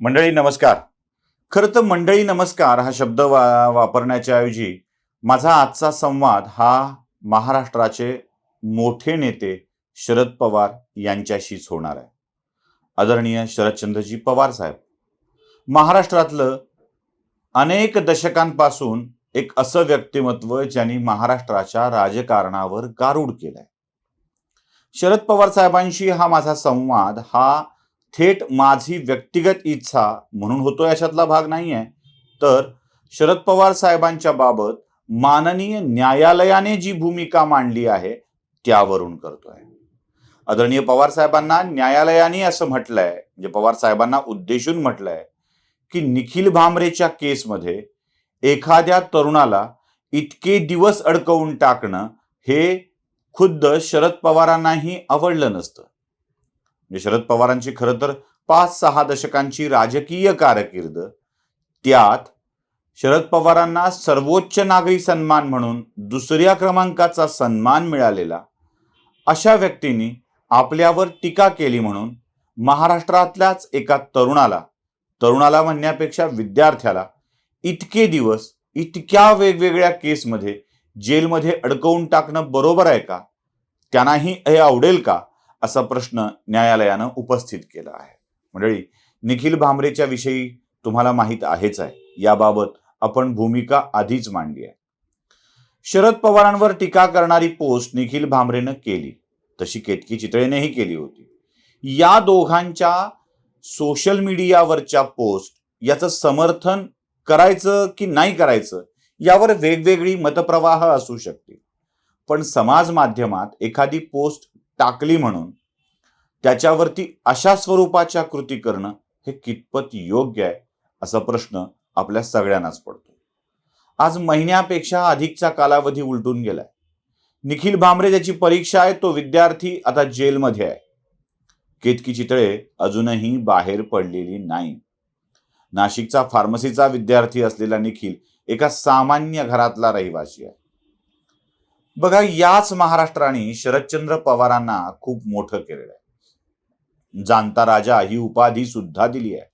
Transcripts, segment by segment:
मंडळी नमस्कार. खरं तर मंडळी नमस्कार हा शब्द वापरण्याच्या ऐवजी माझा आजचा संवाद हा महाराष्ट्राचे मोठे नेते शरद पवार यांच्याशीच होणार आहे. आदरणीय शरदचंद्रजी पवार साहेब, महाराष्ट्रातलं अनेक दशकांपासून एक असं व्यक्तिमत्व ज्यांनी महाराष्ट्राच्या राजकारणावर गारूड केलंय. शरद पवार साहेबांशी हा माझा संवाद हा थेट माझी व्यक्तिगत इच्छा म्हणून होतो याच्यातला भाग नाहीये, तर शरद पवार साहेबांच्या बाबत माननीय न्यायालयाने जी भूमिका मांडली आहे त्यावरून करतोय. आदरणीय पवार साहेबांना न्यायालयाने असं म्हटलंय, म्हणजे पवार साहेबांना उद्देशून म्हटलंय की निखिल भामरेच्या केसमध्ये एखाद्या तरुणाला इतके दिवस अडकवून टाकणं हे खुद्द शरद पवारांनाही आवडलं नसतं. म्हणजे शरद पवारांची खरं तर 5-6 दशकांची राजकीय कारकीर्द, त्यात शरद पवारांना सर्वोच्च नागरी सन्मान म्हणून दुसऱ्या क्रमांकाचा सन्मान मिळालेला अशा व्यक्तींनी आपल्यावर टीका केली म्हणून महाराष्ट्रातल्याच एका तरुणाला म्हणण्यापेक्षा विद्यार्थ्याला इतके दिवस इतक्या वेगवेगळ्या केसमध्ये जेलमध्ये अडकवून टाकणं बरोबर आहे का? त्यांनाही हे आवडेल का? असा प्रश्न न्यायालयानं उपस्थित केला आहे. मंडळी, निखिल भामरेच्या विषयी तुम्हाला माहित आहेच आहे. याबाबत आपण भूमिका आधीच मांडली आहे. शरद पवारांवर टीका करणारी पोस्ट निखिल भामरेनं केली, तशी केतकी चितळेनेही केली होती. या दोघांच्या सोशल मीडियावरच्या पोस्ट याचं समर्थन करायचं की नाही करायचं यावर वेगवेगळी मतप्रवाह असू शकतील, पण समाज माध्यमात एखादी पोस्ट टाकली म्हणून त्याच्यावरती अशा स्वरूपाच्या कृती करणं हे कितपत योग्य आहे असा प्रश्न आपल्या सगळ्यांनाच पडतो. आज महिन्यापेक्षा अधिकचा कालावधी उलटून गेलाय. निखिल भामरे ज्याची परीक्षा आहे तो विद्यार्थी आता जेलमध्ये आहे. केतकी चितळे अजूनही बाहेर पडलेली नाही. नाशिकचा फार्मसीचा विद्यार्थी असलेला निखिल एका सामान्य घरातला रहिवासी आहे. बघा, याच महाराष्ट्राने शरदचंद्र पवारांना खूप मोठं केलेलं आहे. जाणता राजा ही उपाधी सुद्धा दिली आहे.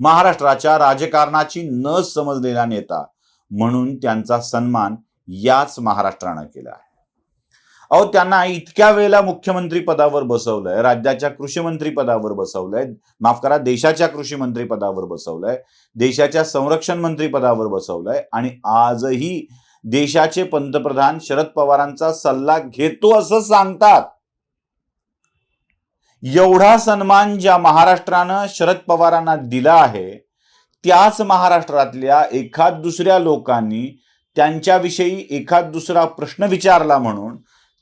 महाराष्ट्राच्या राजकारणाची न समजलेला नेता म्हणून त्यांचा सन्मान याच महाराष्ट्रानं केला आहे. अहो, त्यांना इतक्या वेळेला मुख्यमंत्री पदावर बसवलंय, राज्याच्या कृषी मंत्री पदावर बसवलंय, माफ करा, देशाच्या कृषी मंत्री पदावर बसवलंय, देशाच्या संरक्षण मंत्री पदावर बसवलंय, आणि आजही देशाचे पंतप्रधान शरद पवारांचा सल्ला घेतो असं सांगतात. एवढा सन्मान ज्या महाराष्ट्रानं शरद पवारांना दिला आहे, त्याच महाराष्ट्रातल्या एखाद दुसऱ्या लोकांनी त्यांच्याविषयी एखाद दुसरा प्रश्न विचारला म्हणून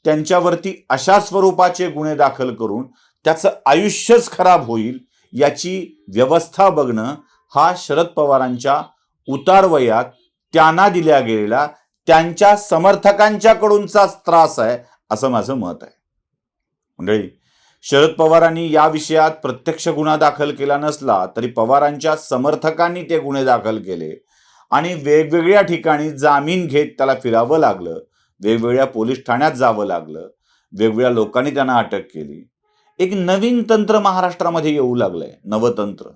त्यांच्यावरती अशा स्वरूपाचे गुन्हे दाखल करून त्याचं आयुष्यच खराब होईल याची व्यवस्था बघणं हा शरद पवारांच्या उतारवयात त्यांना दिल्या गेलेला त्यांच्या समर्थकांच्याकडूनचा त्रास आहे असं माझं मत आहे. मंडळी, शरद पवारांनी या विषयात प्रत्यक्ष गुन्हा दाखल केला नसला तरी पवारांच्या समर्थकांनी ते गुन्हे दाखल केले आणि वेगवेगळ्या ठिकाणी जामीन घेत त्याला फिरावं लागलं, वेगवेगळ्या पोलीस ठाण्यात जावं लागलं, वेगवेगळ्या लोकांनी त्यांना अटक केली. एक नवीन तंत्र महाराष्ट्रामध्ये येऊ लागलंय, नवतंत्र.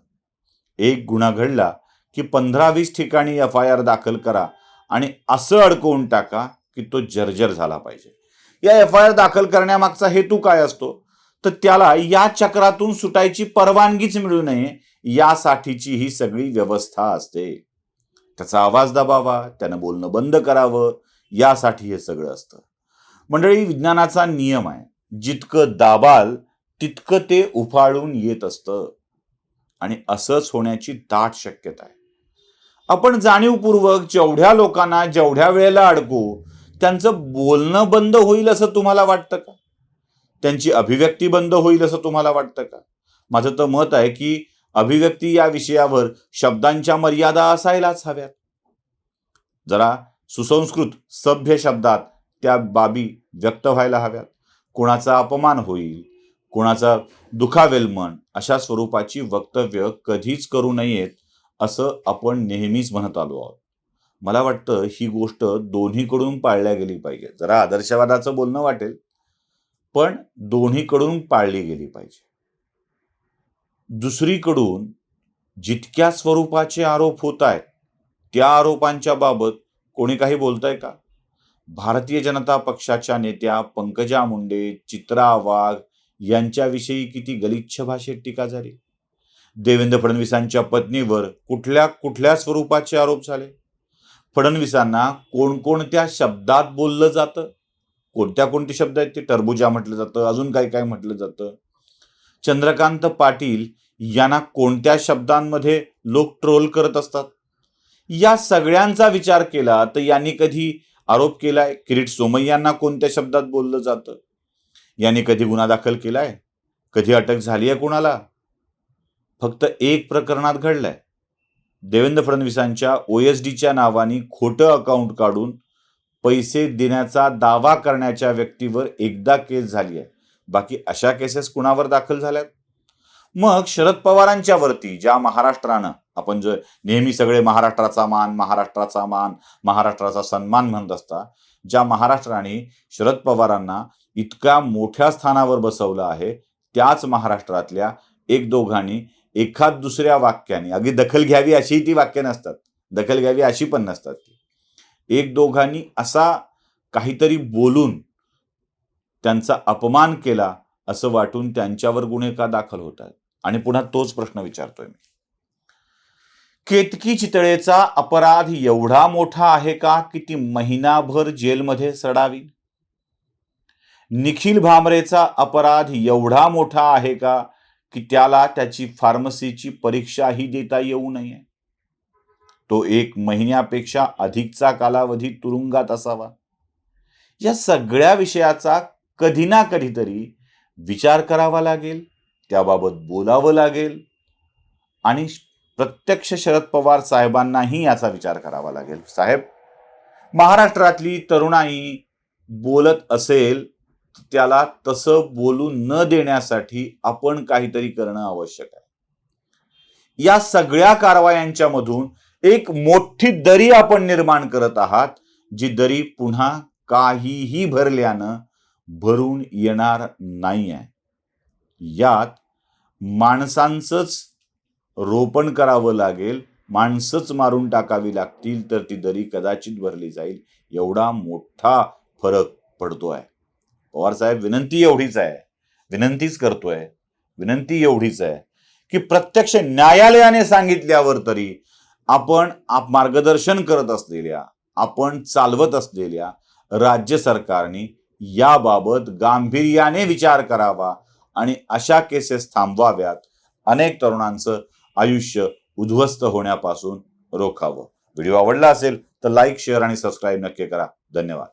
एक गुन्हा घडला की 15-20 ठिकाणी FIR दाखल करा आणि असं अडकवून टाका की तो जर्जर झाला पाहिजे. या FIR दाखल करण्यामागचा हेतू काय असतो? तर त्याला या चक्रातून सुटायची परवानगीच मिळू नये यासाठीची ही सगळी व्यवस्था असते. त्याचा आवाज दाबावा, त्यानं बोलणं बंद करावं, यासाठी हे सगळं असतं. मंडळी, विज्ञानाचा नियम आहे, जितकं दाबाल तितकं ते उफाळून येत असतं, आणि असंच होण्याची दाट शक्यता आहे. आपण जाणीवपूर्वक जेवढ्या लोकांना जेवढ्या वेळेला अडकू त्यांचं बोलणं बंद होईल असं तुम्हाला वाटतं का? त्यांची अभिव्यक्ती बंद होईल असं तुम्हाला वाटतं का? माझं तर मत आहे की अभिव्यक्ती या विषयावर शब्दांच्या मर्यादा असायलाच हव्यात. जरा सुसंस्कृत सभ्य शब्दात त्या बाबी व्यक्त व्हायला हव्यात. कोणाचा अपमान होईल, कोणाचा दुखावेल मन, अशा स्वरूपाची वक्तव्य कधीच करू नयेत असं आपण नेहमीच म्हणत आलो आहोत. मला वाटतं ही गोष्ट दोन्हीकडून पाळल्या गेली पाहिजे. जरा आदर्शवादाचं बोलणं वाटेल, पण दोन्हीकडून पाळली गेली पाहिजे. दुसरीकडून जितक्या स्वरूपाचे आरोप होत आहेत त्या आरोपांच्या बाबत कोणी काही बोलतंय का? भारतीय जनता पक्षाच्या नेत्या पंकजा मुंडे, चित्रा वाघ यांच्याविषयी किती गलिच्छ भाषेत टीका झाली. देवेंद्र फडणवीसांच्या पत्नीवर कुठल्या कुठल्या स्वरूपाचे आरोप झाले. फडणवीसांना कोणकोणत्या शब्दात बोललं जातं, कोणते शब्द आहेत ते, टरबुजा म्हटलं जातं, अजून काय काय म्हटलं जातं. चंद्रकांत पाटील यांना कोणत्या शब्दांमध्ये लोक ट्रोल करत असतात. या सगळ्यांचा विचार केला तर यांनी कधी आरोप केलाय किरीट सोमय्यांना कोणत्या शब्दात बोललं जातं, यांनी कधी गुन्हा दाखल केलाय, कधी अटक झाली आहे कोणाला? फक्त एक प्रकरणात घडलंय. देवेंद्र फडणवीसांच्या OSDच्या नावाने खोटं अकाउंट काढून पैसे देण्याचा दावा करण्याच्या व्यक्तीवर एकदा केस झाली आहे. बाकी अशा केसेस कुणावर दाखल झाल्यात? मग शरद पवारांच्या वरती ज्या महाराष्ट्रानं, आपण जो नेहमी सगळे महाराष्ट्राचा मान, महाराष्ट्राचा मान, महाराष्ट्राचा सन्मान म्हणत असता, ज्या महाराष्ट्राने शरद पवारांना इतक्या मोठ्या स्थानावर बसवलं आहे, त्याच महाराष्ट्रातल्या एक दोघांनी एखाद दुसऱ्या वाक्याने, अगदी दखल घ्यावी अशी ती वाक्य नसतात, दखल घ्यावी अशी पण नसतात ती, एक दोघांनी असा काहीतरी बोलून त्यांचा अपमान केला असं वाटून त्यांच्यावर गुन्हे का दाखल होत आहेत? आणि पुन्हा तोच प्रश्न विचारतोय मी, केतकी चितळेचा अपराध एवढा मोठा आहे का की ती महिनाभर जेलमध्ये सडावी? निखिल भामरेचा अपराध एवढा मोठा आहे का की त्याला त्याची फार्मसीची परीक्षाही देता येऊ नये? तो 1 महिन्यापेक्षा अधिकचा कालावधी तुरुंगात असावा. या सगळ्या विषयाचा कधी ना कधीतरी विचार करावा लागेल, त्याबाबत बोलावं लागेल आणि प्रत्यक्ष शरद पवार साहेबांनाही याचा विचार करावा लागेल. साहेब, महाराष्ट्रातली तरुणाई बोलत असेल त्याला तसं बोलू न देण्यासाठी आपण काहीतरी करणं आवश्यक आहे. या सगळ्या कारवायांच्या मधून एक मोठी दरी आपण निर्माण करत आहात, जी दरी पुन्हा काहीही भरल्यानं भरून येणार नाहीये. यात माणसांचंच रोपण करावं लागेल, माणसंच मारून टाकावी लागतील तर ती दरी कदाचित भरली जाईल. एवढा मोठा फरक पडतोय. पवार साहेब, विनंती एवढीच आहे, विनंती एवढीच आहे की प्रत्यक्ष न्यायालयाने सांगितल्यावर तरी आपण मार्गदर्शन करत असलेल्या, आपण चालवत असलेल्या राज्य सरकारने याबाबत गांभीर्याने विचार करावा आणि अशा केसेस थांबवाव्यात. अनेक तरुणांचं आयुष्य उद्ध्वस्त होण्यापासून रोखावं. व्हिडिओ आवडला असेल तर लाईक, शेअर आणि सबस्क्राईब नक्की करा. धन्यवाद.